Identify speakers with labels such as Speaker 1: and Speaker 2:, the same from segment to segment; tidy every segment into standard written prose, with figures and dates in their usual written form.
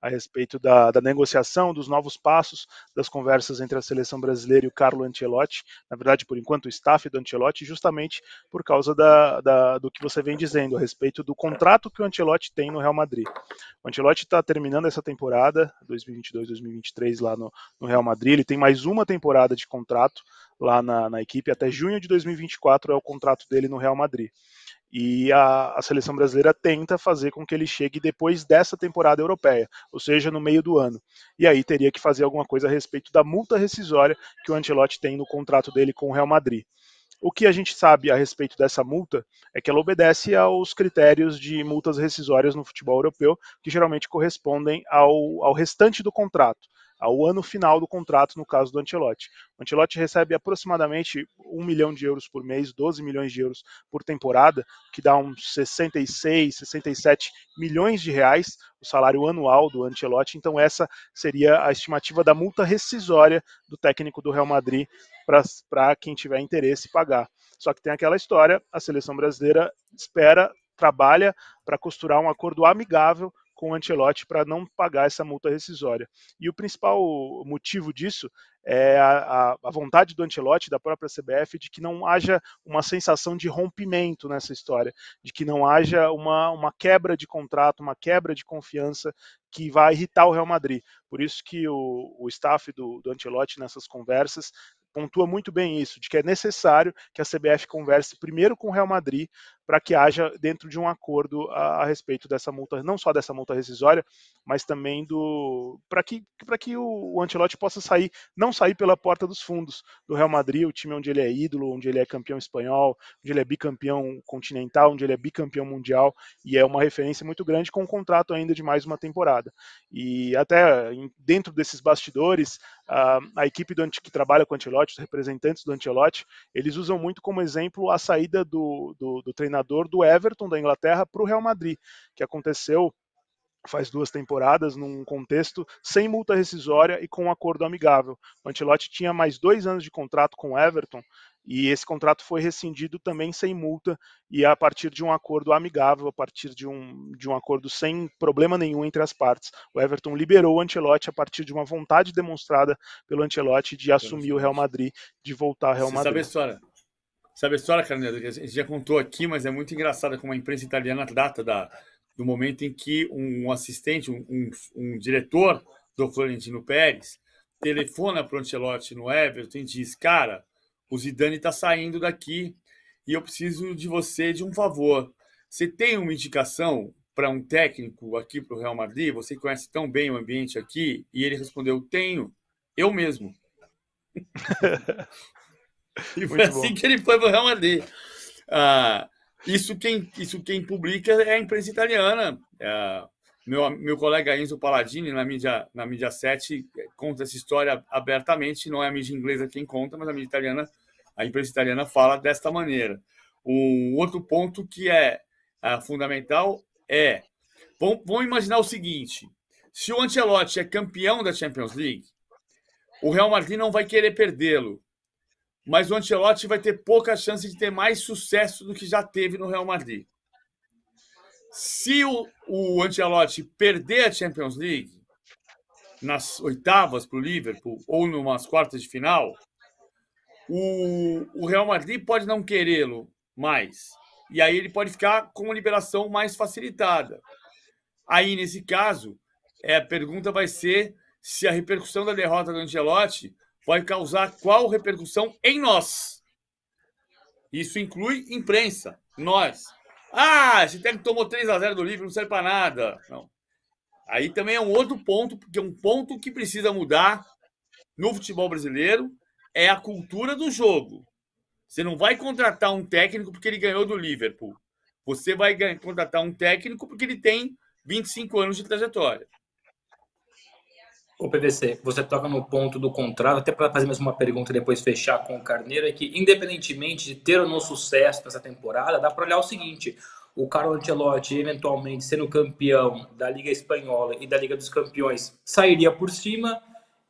Speaker 1: a respeito da negociação, dos novos passos, das conversas entre a seleção brasileira e o Carlo Ancelotti, na verdade, por enquanto, o staff do Ancelotti, justamente por causa do que você vem dizendo a respeito do contrato que o Ancelotti tem no Real Madrid. O Ancelotti está terminando essa temporada, 2022-2023, lá no Real Madrid, ele tem mais uma temporada de contrato lá na equipe, até junho de 2024 é o contrato dele no Real Madrid. E a seleção brasileira tenta fazer com que ele chegue depois dessa temporada europeia, ou seja, no meio do ano. E aí teria que fazer alguma coisa a respeito da multa rescisória que o Ancelotti tem no contrato dele com o Real Madrid. O que a gente sabe a respeito dessa multa é que ela obedece aos critérios de multas rescisórias no futebol europeu, que geralmente correspondem ao restante do contrato, ao ano final do contrato, no caso do Ancelotti. O Ancelotti recebe aproximadamente 1 milhão de euros por mês, 12 milhões de euros por temporada, que dá uns 66, 67 milhões de reais, o salário anual do Ancelotti. Então essa seria a estimativa da multa rescisória do técnico do Real Madrid para quem tiver interesse pagar. Só que tem aquela história, a seleção brasileira espera, trabalha para costurar um acordo amigável com o Ancelotti para não pagar essa multa rescisória. E o principal motivo disso é a vontade do Ancelotti, da própria CBF, de que não haja uma sensação de rompimento nessa história, de que não haja uma quebra de contrato, uma quebra de confiança que vai irritar o Real Madrid. Por isso que o staff do Ancelotti nessas conversas pontua muito bem isso, de que é necessário que a CBF converse primeiro com o Real Madrid para que haja dentro de um acordo a respeito dessa multa, não só dessa multa rescisória, mas também para que o Ancelotti possa não sair pela porta dos fundos do Real Madrid, o time onde ele é ídolo, onde ele é campeão espanhol, onde ele é bicampeão continental, onde ele é bicampeão mundial, e é uma referência muito grande com um contrato ainda de mais uma temporada. E até dentro desses bastidores, a equipe que trabalha com o Ancelotti, os representantes do Ancelotti, eles usam muito como exemplo a saída do treinador do Everton, da Inglaterra, para o Real Madrid, que aconteceu faz 2 temporadas, num contexto sem multa rescisória e com um acordo amigável. O Ancelotti tinha mais 2 anos de contrato com o Everton, e esse contrato foi rescindido também sem multa, e a partir de um acordo amigável, a partir de um acordo sem problema nenhum entre as partes. O Everton liberou o Ancelotti a partir de uma vontade demonstrada pelo Ancelotti de assumir o Real Madrid, de voltar ao Real
Speaker 2: Você sabe a
Speaker 1: Madrid.
Speaker 2: história? Sabe a história, Carneiro? A gente já contou aqui, mas é muito engraçada como a imprensa italiana data do momento em que um assistente, um diretor do Florentino Pérez, telefona para o Ancelotti no Everton e diz: cara, o Zidane está saindo daqui e eu preciso de você de um favor. Você tem uma indicação para um técnico aqui para o Real Madrid? Você conhece tão bem o ambiente aqui? E ele respondeu: tenho, eu mesmo. E foi assim que ele foi para o Real Madrid. Isso quem publica é a imprensa italiana. Meu colega Enzo Palladini, na mídia 7, conta essa história abertamente. Não é a mídia inglesa quem conta, mas a imprensa italiana fala desta maneira. Um outro ponto que é fundamental é... Vamos imaginar o seguinte: se o Ancelotti é campeão da Champions League, o Real Madrid não vai querer perdê-lo, mas o Ancelotti vai ter pouca chance de ter mais sucesso do que já teve no Real Madrid. Se o Ancelotti perder a Champions League nas oitavas para o Liverpool ou numas quartas de final, o Real Madrid pode não querê-lo mais. E aí ele pode ficar com uma liberação mais facilitada. Aí, nesse caso, a pergunta vai ser se a repercussão da derrota do Ancelotti vai causar qual repercussão em nós. Isso inclui imprensa, nós. Esse técnico tomou 3-0 do Liverpool, não serve para nada. Não. Aí também é um outro ponto, porque um ponto que precisa mudar no futebol brasileiro é a cultura do jogo. Você não vai contratar um técnico porque ele ganhou do Liverpool. Você vai contratar um técnico porque ele tem 25 anos de trajetória.
Speaker 3: O PVC, você toca no ponto do contrato, até para fazer mais uma pergunta e depois fechar com o Carneiro, é que independentemente de ter ou não sucesso nessa temporada, dá para olhar o seguinte: o Carlo Ancelotti, eventualmente sendo campeão da Liga Espanhola e da Liga dos Campeões, sairia por cima,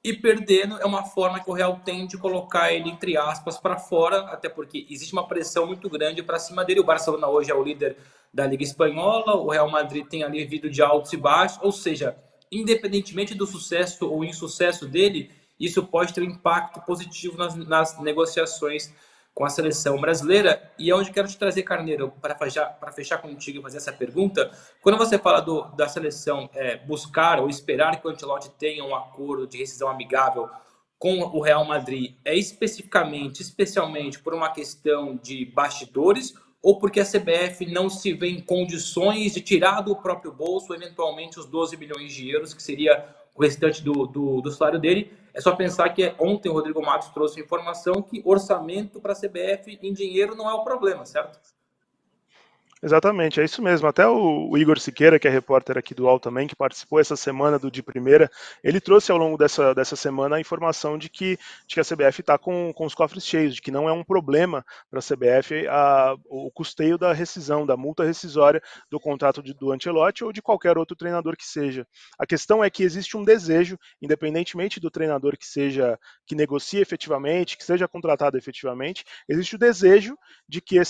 Speaker 3: e perdendo é uma forma que o Real tem de colocar ele, entre aspas, para fora, até porque existe uma pressão muito grande para cima dele. O Barcelona hoje é o líder da Liga Espanhola, o Real Madrid tem ali vindo de altos e baixos, ou seja, independentemente do sucesso ou insucesso dele, isso pode ter um impacto positivo nas negociações com a seleção brasileira. E é onde quero te trazer, Carneiro, para fechar contigo e fazer essa pergunta. Quando você fala da seleção buscar ou esperar que o Ancelotti tenha um acordo de rescisão amigável com o Real Madrid, é especialmente por uma questão de bastidores ou porque a CBF não se vê em condições de tirar do próprio bolso, eventualmente, os 12 milhões de euros, que seria o restante do salário dele? É só pensar que ontem o Rodrigo Matos trouxe informação que orçamento para a CBF em dinheiro não é o problema, certo?
Speaker 1: Exatamente, é isso mesmo. Até o Igor Siqueira, que é repórter aqui do UOL também, que participou essa semana do De Primeira, ele trouxe ao longo dessa semana a informação de que a CBF está com os cofres cheios, de que não é um problema para a CBF o custeio da rescisão, da multa rescisória do contrato do Ancelotti ou de qualquer outro treinador que seja. A questão é que existe um desejo, independentemente do treinador que negocie efetivamente, que seja contratado efetivamente, existe o desejo de que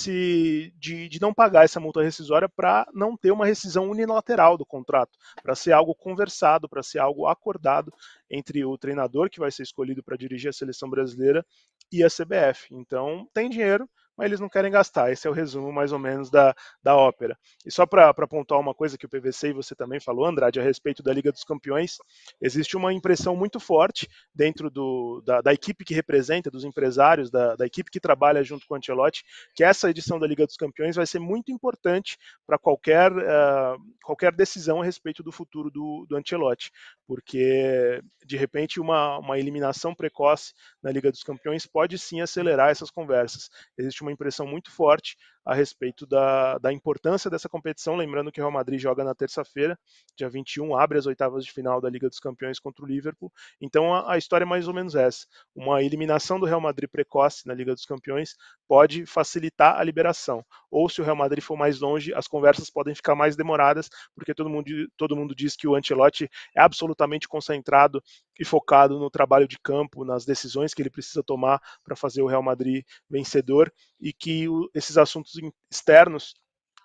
Speaker 1: de não pagar essa multa rescisória para não ter uma rescisão unilateral do contrato, para ser algo conversado, para ser algo acordado entre o treinador que vai ser escolhido para dirigir a seleção brasileira e a CBF. Então, tem dinheiro, mas eles não querem gastar. Esse é o resumo, mais ou menos, da ópera. E só para pontuar uma coisa que o PVC e você também falou, Andrade, a respeito da Liga dos Campeões, existe uma impressão muito forte dentro da equipe que representa, dos empresários, da equipe que trabalha junto com o Ancelotti, que essa edição da Liga dos Campeões vai ser muito importante para qualquer decisão a respeito do futuro do Ancelotti, porque, de repente, uma eliminação precoce na Liga dos Campeões pode sim acelerar essas conversas. Existe uma impressão muito forte a respeito da importância dessa competição, lembrando que o Real Madrid joga na terça-feira, dia 21, abre as oitavas de final da Liga dos Campeões contra o Liverpool. Então a história é mais ou menos essa. Uma eliminação do Real Madrid precoce na Liga dos Campeões pode facilitar a liberação. Ou se o Real Madrid for mais longe, as conversas podem ficar mais demoradas, porque todo mundo diz que o Ancelotti é absolutamente concentrado e focado no trabalho de campo, nas decisões que ele precisa tomar para fazer o Real Madrid vencedor, e que esses assuntos externos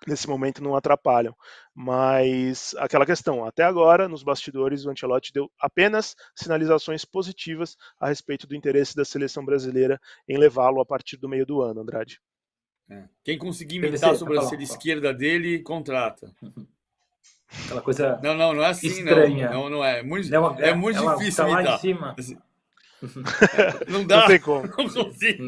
Speaker 1: nesse momento não atrapalham. Mas aquela questão, até agora, nos bastidores, o Ancelotti deu apenas sinalizações positivas a respeito do interesse da seleção brasileira em levá-lo a partir do meio do ano, Andrade.
Speaker 2: Quem conseguir imitar a sobrancelha esquerda dele, contrata.
Speaker 3: Aquela coisa.
Speaker 2: Não é assim,
Speaker 3: estranha.
Speaker 2: Não é. Muito difícil
Speaker 3: tá
Speaker 2: imitar.
Speaker 3: Lá em cima.
Speaker 2: Não dá.
Speaker 1: Não tem como.
Speaker 2: Não consigo.